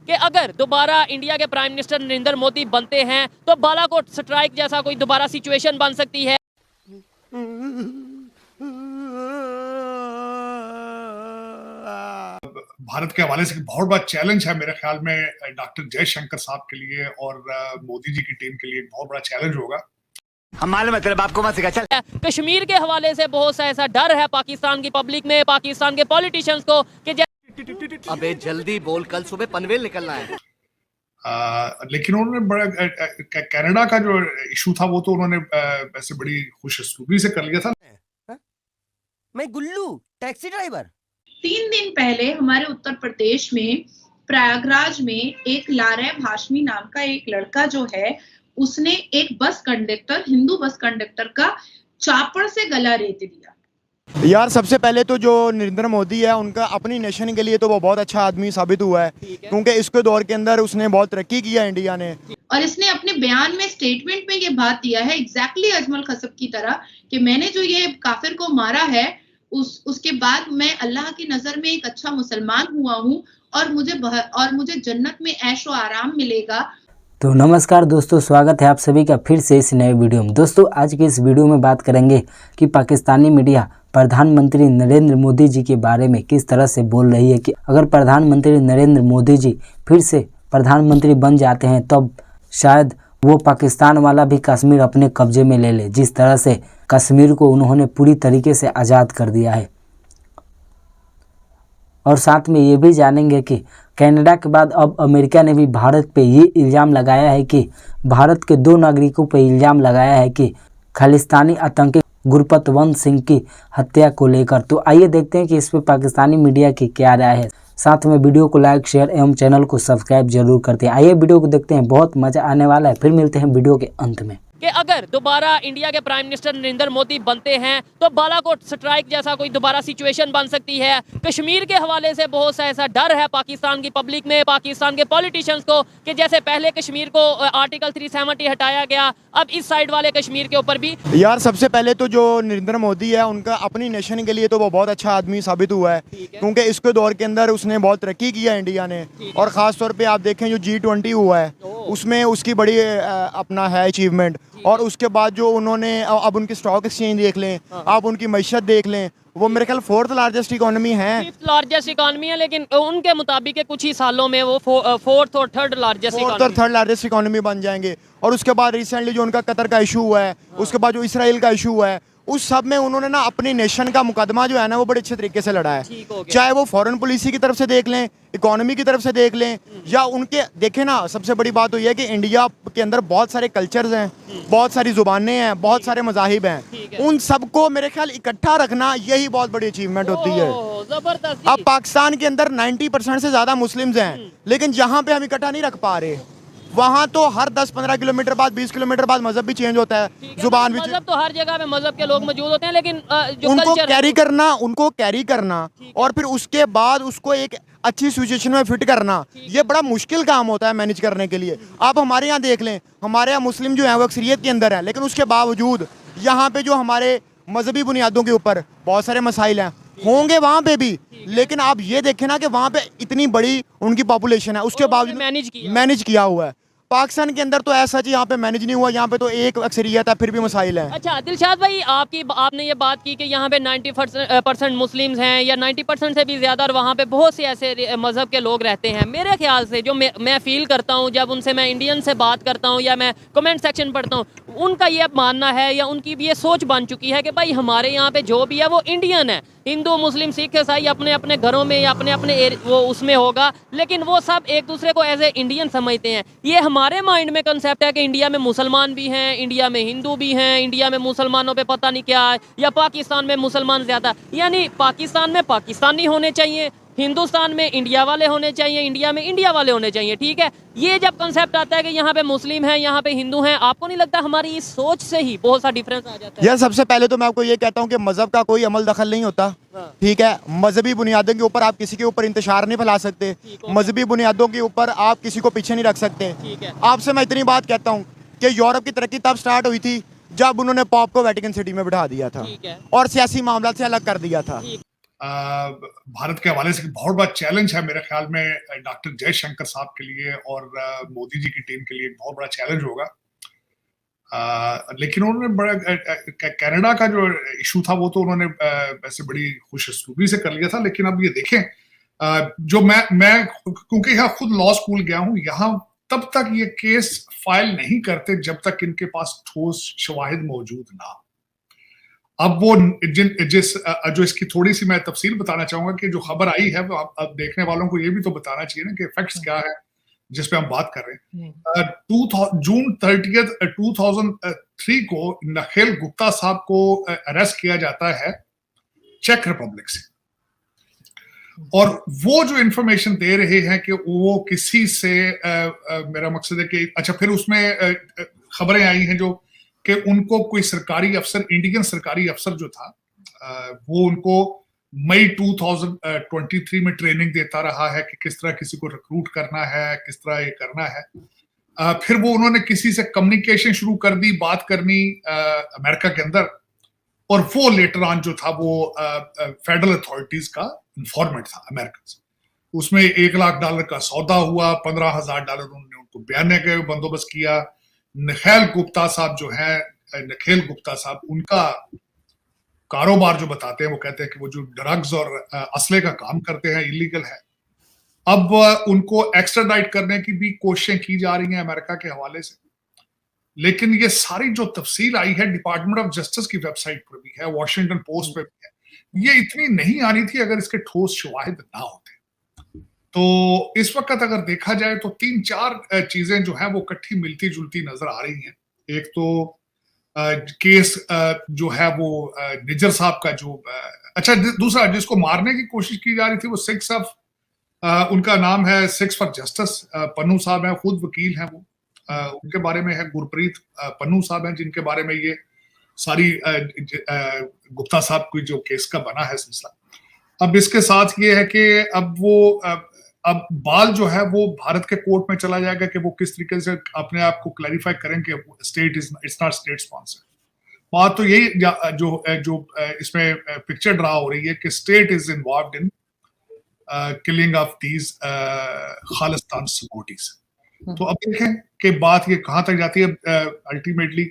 कि अगर दोबारा इंडिया के प्राइम मिनिस्टर नरेंद्र मोदी बनते हैं तो बालाकोट स्ट्राइक जैसा कोई दोबारा सिचुएशन बन सकती है। भारत के हवाले से बहुत बड़ा चैलेंज है मेरे ख्याल में डॉक्टर जयशंकर साहब के लिए और मोदी जी की टीम के लिए बहुत बड़ा चैलेंज होगा। हम मालूम है तेरे बाप को मत सिखा चल। कश्मीर के हवाले से बहुत सा ऐसा डर है पाकिस्तान की पब्लिक में, पाकिस्तान के पॉलिटिशियंस को कि अबे जल्दी बोल, कल सुबह पनवेल निकलना है। लेकिन उन्होंने बड़ा कनाडा का जो इशू था वो तो उन्होंने वैसे बड़ी खुशअस्लूबी से कर लिया था। मैं गुल्लू टैक्सी ड्राइवर। 3 दिन पहले हमारे उत्तर प्रदेश में प्रयागराज में एक लारेब हाशमी नाम का एक लड़का जो है उसने एक bus conductor, Hindu bus conductor का चापड़ से गला रेत दिया। यार सबसे पहले तो जो नरेंद्र मोदी है उनका अपनी नेशन के लिए तो वो बहुत अच्छा आदमी साबित हुआ है, क्योंकि इसके दौर के अंदर उसने बहुत तरक्की किया इंडिया ने। और इसने अपने बयान में, स्टेटमेंट में ये बात दिया है एग्जैक्टली अजमल खसब की तरह कि मैंने जो ये काफिर को मारा है उसके बाद मैं अल्लाह की नजर में एक अच्छा मुसलमान हुआ हूँ और मुझे जन्नत में ऐशो आराम मिलेगा। तो नमस्कार दोस्तों, स्वागत है आप सभी का फिर से इस नए वीडियो में। दोस्तों आज की इस वीडियो में बात करेंगे कि पाकिस्तानी मीडिया प्रधानमंत्री नरेंद्र मोदी जी के बारे में किस तरह से बोल रही है कि अगर प्रधानमंत्री नरेंद्र मोदी जी फिर से प्रधानमंत्री बन जाते हैं तब शायद वो पाकिस्तान वाला भी कश्मीर अपने कब्जे में ले ले, जिस तरह से कश्मीर को उन्होंने पूरी तरीके से आज़ाद कर दिया है। और साथ में ये भी जानेंगे कि कनाडा के बाद अब अमेरिका ने भी भारत पे ये इल्ज़ाम लगाया है कि भारत के 2 नागरिकों पे इल्ज़ाम लगाया है कि खालिस्तानी आतंकी गुरपतवंत सिंह की हत्या को लेकर। तो आइए देखते हैं कि इस पे पाकिस्तानी मीडिया की क्या राय है। साथ में वीडियो को लाइक, शेयर एवं चैनल को सब्सक्राइब जरूर करते हैं। आइए वीडियो को देखते हैं, बहुत मज़ा आने वाला है। फिर मिलते हैं वीडियो के अंत में। कि अगर दोबारा इंडिया के प्राइम मिनिस्टर नरेंद्र मोदी बनते हैं तो बालाकोट स्ट्राइक जैसा कोई दोबारा सिचुएशन बन सकती है। कश्मीर के हवाले से बहुत सा ऐसा डर है पाकिस्तान की पब्लिक में, पाकिस्तान के पॉलिटिशियंस को कि जैसे पहले कश्मीर को आर्टिकल 370 हटाया गया, अब इस साइड वाले कश्मीर के ऊपर भी। यार सबसे पहले तो जो नरेंद्र मोदी है उनका अपनी नेशन के लिए तो वो बहुत अच्छा आदमी साबित हुआ है, क्योंकि इसके दौर के अंदर उसने बहुत तरक्की किया इंडिया ने। और ख़ास तौर पे आप देखें जो G20 हुआ है उसमें उसकी बड़ी अपना है अचीवमेंट। और उसके बाद जो उन्होंने अब उनकी स्टॉक एक्सचेंज देख लें, आप उनकी मईशत देख लें, वो मेरे ख्याल 4th लार्जेस्ट इकोनॉमी है। 5th लार्जेस्ट इकोनॉमी है, लेकिन उनके मुताबिक कुछ ही सालों में वो 4th और 3rd लार्जेस्ट इकोनॉमी बन जाएंगे। और उसके बाद रिसेंटली जो उनका कतर का इशू हुआ है, उसके बाद जो इसराइल का इशू हुआ है, उस सब में उन्होंने ना अपनी नेशन का मुकदमा जो है ना वो बड़े अच्छे तरीके से लड़ा है। चाहे वो फॉरेन पॉलिसी की तरफ से देख लें, इकोनॉमी की तरफ से देख लें, या उनके देखें ना, सबसे बड़ी बात तो ये है कि इंडिया के अंदर बहुत सारे कल्चर्स हैं, बहुत सारी जुबानें हैं, बहुत सारे मज़ाहिब हैं। उन सबको मेरे ख्याल इकट्ठा रखना यही बहुत बड़ी अचीवमेंट होती है। अब पाकिस्तान के अंदर 90% से ज़्यादा मुस्लिम्स हैं, लेकिन जहाँ पे हम इकट्ठा नहीं रख पा रहे वहाँ तो हर 10-15 किलोमीटर बाद, 20 किलोमीटर बाद मजहब भी चेंज होता है, जुबान भी। मजहब तो हर जगह पे मजहब के लोग मौजूद होते हैं, लेकिन जो उनको कैरी करना और फिर उसके बाद उसको एक अच्छी सिचुएशन में फिट करना, ये बड़ा मुश्किल काम होता है मैनेज करने के लिए। आप हमारे यहाँ देख लें, हमारे यहाँ मुस्लिम जो है वो अक्सरियत के अंदर है, लेकिन उसके बावजूद यहाँ पे जो हमारे मजहबी बुनियादों के ऊपर बहुत सारे मसाइल हैं, होंगे वहाँ पे भी, लेकिन आप ये देखें ना कि वहाँ पे इतनी बड़ी उनकी पॉपुलेशन है, उसके बावजूद मैनेज किया हुआ है। पाकिस्तान के अंदर तो ऐसा जी यहाँ पे मैनेज नहीं हुआ, यहाँ पे तो एक अक्सरियत है फिर भी मसाइल है। अच्छा दिलशाद भाई, आपने ये बात की कि यहाँ पे 90% मुस्लिम्स हैं या 90% से भी ज़्यादा, और वहाँ पे बहुत से ऐसे मज़हब के लोग रहते हैं। मेरे ख्याल से जो मैं फील करता हूँ जब उनसे मैं इंडियन से बात करता हूँ या मैं कमेंट सेक्शन पढ़ता हूँ, उनका ये मानना है या उनकी भी ये सोच बन चुकी है कि भाई हमारे यहाँ पे जो भी है वो इंडियन है, हिंदू मुस्लिम सिख ईसाई अपने अपने घरों में या अपने अपने वो उसमें होगा, लेकिन वो सब एक दूसरे को एज ए इंडियन समझते हैं। ये हमारे माइंड में कंसेप्ट है कि इंडिया में मुसलमान भी हैं, इंडिया में हिंदू भी हैं, इंडिया में मुसलमानों पे पता नहीं क्या है, या पाकिस्तान में मुसलमान ज़्यादा, यानी पाकिस्तान में पाकिस्तानी होने चाहिए, हिंदुस्तान में इंडिया वाले होने चाहिए, इंडिया में इंडिया वाले होने चाहिए। ठीक है, ये जब कंसेप्ट आता है कि यहाँ पे मुस्लिम हैं, यहाँ पे हिंदू हैं, आपको नहीं लगता हमारी इस सोच से ही बहुत सा डिफरेंस आ जाता है? यार सबसे पहले तो मैं आपको ये कहता हूँ कि मजहब का कोई अमल दखल नहीं होता। ठीक है, मजहबी बुनियादों के ऊपर आप किसी के ऊपर इंतशार नहीं फैला सकते, मजहबी बुनियादों के ऊपर आप किसी को पीछे नहीं रख सकते। आपसे मैं इतनी बात कहता हूँ कि यूरोप की तरक्की तब स्टार्ट हुई थी जब उन्होंने पॉप को वेटिकन सिटी में बिठा दिया था और सियासी मामला से अलग कर दिया था। भारत के हवाले से बहुत बड़ा चैलेंज है मेरे ख्याल में डॉक्टर जयशंकर साहब के लिए और मोदी जी की टीम के लिए एक बहुत बड़ा चैलेंज होगा। लेकिन उन्होंने बड़ा कनाडा का जो इशू था वो तो उन्होंने वैसे बड़ी खुशउस्लूबी से कर लिया था। लेकिन अब ये देखें जो मैं क्योंकि यहाँ खुद लॉ स्कूल गया हूँ, यहाँ तब तक ये केस फाइल नहीं करते जब तक इनके पास ठोस शवाहिद मौजूद ना। अब वो जो इसकी थोड़ी सी मैं तफसील बताना चाहूंगा कि जो खबर आई है वो अब देखने वालों को ये भी तो बताना चाहिए ना कि फैक्ट्स क्या है जिस पे हम बात कर रहे हैं। जून 30 2003 को नखेल गुप्ता साहब को अरेस्ट किया जाता है चेक रिपब्लिक से, और वो जो इंफॉर्मेशन दे रहे हैं कि वो किसी से मेरा मकसद है कि अच्छा फिर उसमें खबरें आई हैं जो कि उनको कोई सरकारी अफसर, इंडियन सरकारी अफसर जो था वो उनको मई 2023 में ट्रेनिंग देता रहा है कि किस तरह किसी को रिक्रूट करना है, किस तरह ये करना है। फिर वो उन्होंने किसी से कम्युनिकेशन शुरू कर दी, बात करनी अमेरिका के अंदर, और वो लेटर ऑन जो था वो फेडरल अथॉरिटीज का इंफॉर्मेंट था अमेरिका से। उसमें $1 लाख का सौदा हुआ, $15,000 उन्होंने उनको बयाने के बंदोबस्त किया। नखेल गुप्ता साहब जो है, नखेल गुप्ता साहब, उनका कारोबार जो बताते हैं वो कहते हैं कि वो जो ड्रग्स और असले का काम करते हैं इलीगल है। अब उनको एक्स्ट्राडाइट करने की भी कोशिशें की जा रही हैं अमेरिका के हवाले से, लेकिन ये सारी जो तफसील आई है डिपार्टमेंट ऑफ जस्टिस की वेबसाइट पर भी है, वॉशिंगटन पोस्ट पे भी है, ये इतनी नहीं आनी थी अगर इसके ठोस शवाहिद ना होते। तो इस वक्त अगर देखा जाए तो 3-4 चीजें जो है वो इकट्ठी मिलती जुलती नजर आ रही हैं। एक तो केस जो है वो निज्जर साहब का जो अच्छा, दूसरा जिसको मारने की कोशिश की जा रही थी वो सिक्स ऑफ उनका नाम है सिक्स फॉर जस्टिस, पन्नू साहब हैं, खुद वकील हैं वो। उनके बारे में है गुरप्रीत पन्नू साहब हैं जिनके बारे में ये सारी गुप्ता साहब की जो केस का बना है सिलसिला। अब इसके साथ ये है कि अब वो अब बाल जो है वो भारत के कोर्ट में चला जाएगा कि वो किस तरीके से अपने आप को क्लैरिफाई करें कि state it's not state sponsored. बात तो यही जो इसमें पिक्चर ड्रा हो रही है कि state is involved in killing of these Khalistan supporters. तो अब देखें कि बात ये कहां तक जाती है। Ultimately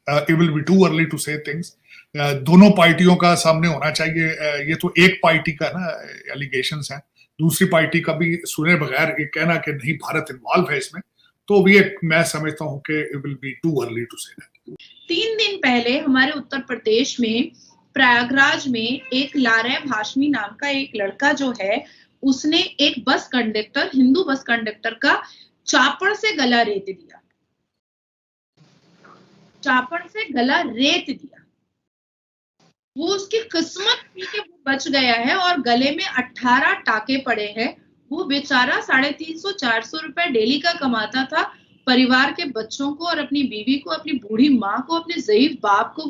it will be too early to say things. दोनों पार्टियों का सामने होना चाहिए। ये तो एक पार्टी का ना एलिगेशंस हैं, दूसरी पार्टी का भी सुने बगैर ये कहना कि नहीं भारत इन्वॉल्व है इसमें, तो भी मैं समझता हूं कि it will be too early to say that. 3 दिन पहले हमारे उत्तर प्रदेश में प्रयागराज में एक लारेब हाशमी नाम का एक लड़का जो है, उसने एक bus conductor, Hindu bus conductor का चापड़ से गला रेत दिया, चापड़ से गला रेत दिया। वो उसकी किस्मत थी कि वो बच गया है और गले में 18 टाके पड़े हैं। वो बेचारा 350-400 रुपए डेली का कमाता था। परिवार के बच्चों को और अपनी बीवी को, अपनी बूढ़ी माँ को, अपने ज़ईफ बाप को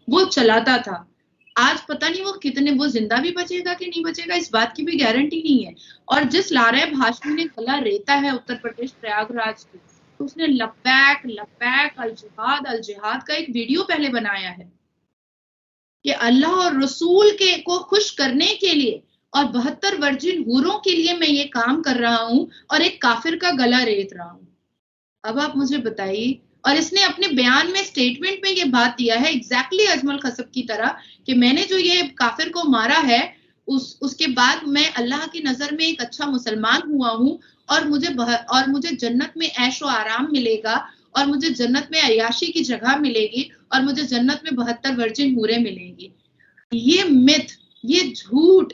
वो चलाता था। आज पता नहीं वो जिंदा भी बचेगा कि नहीं बचेगा, इस बात की भी गारंटी नहीं है। और जिस लारेब हाशमी ने गला रेता है उत्तर प्रदेश प्रयागराज की, तो उसने लब्बैक लब्बैक अल जिहाद का एक वीडियो पहले बनाया है कि अल्लाह और रसूल के को खुश करने के लिए और 72 वर्जिन हूरों के लिए मैं ये काम कर रहा हूं और एक काफिर का गला रेत रहा हूं। अब आप मुझे बताइए। और इसने अपने बयान में, स्टेटमेंट में ये बात दिया है एग्जैक्टली अजमल खसब की तरह कि मैंने जो ये काफिर को मारा है उसके बाद मैं अल्लाह की नजर में एक अच्छा मुसलमान हुआ हूं और मुझे जन्नत में ऐश व आराम मिलेगा और मुझे जन्नत में अयाशी की जगह मिलेगी और मुझे जन्नत में 72 वर्जिन हूरें मिलेंगी। ये मिथ, ये झूठ।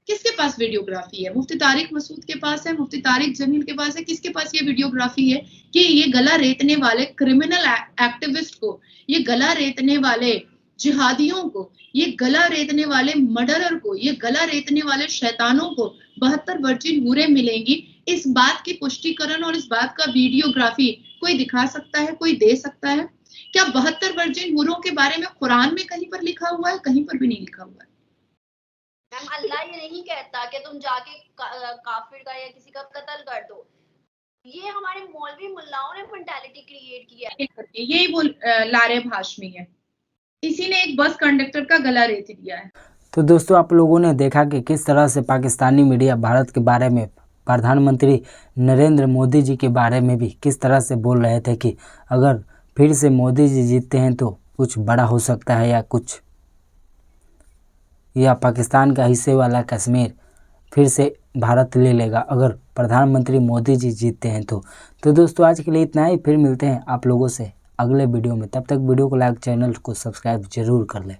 किसके पास वीडियोग्राफी है? मुफ्ती तारिक मसूद के पास है, मुफ्ती तारिक जमील के पास है। किसके पास ये वीडियोग्राफी है कि ये गला रेतने वाले क्रिमिनल एक्टिविस्ट को, ये गला रेतने वाले जिहादियों को, ये गला रेतने वाले मर्डरर को, ये गला रेतने वाले शैतानों को 72 वर्जिन हूरें मिलेंगी? इस बात की पुष्टिकरण और इस बात का वीडियोग्राफी कोई दिखा सकता है, कोई दे सकता है? क्या 72 वर्जिन हूरों के बारे में कुरान में कहीं पर लिखा हुआ है? कहीं पर भी नहीं लिखा हुआ है। मैम, अल्लाह ये नहीं कहता कि तुम जाके काफिर का या किसी का कत्ल कर दो। ये हमारे मौलवी मुल्लाओं ने मेंटालिटी क्रिएट किया है। यही वो लारेब हाशमी है, इसी ने एक बस कंडक्टर का गला रेत दिया है। तो दोस्तों आप लोगों ने देखा कि किस तरह से पाकिस्तानी मीडिया भारत के बारे में, प्रधानमंत्री नरेंद्र मोदी जी के बारे में भी किस तरह से बोल रहे थे कि अगर फिर से मोदी जी जीतते हैं तो कुछ बड़ा हो सकता है, या पाकिस्तान का हिस्से वाला कश्मीर फिर से भारत ले लेगा अगर प्रधानमंत्री मोदी जी जीतते हैं तो दोस्तों आज के लिए इतना ही। फिर मिलते हैं आप लोगों से अगले वीडियो में। तब तक वीडियो को लाइक, चैनल को सब्सक्राइब जरूर कर लें।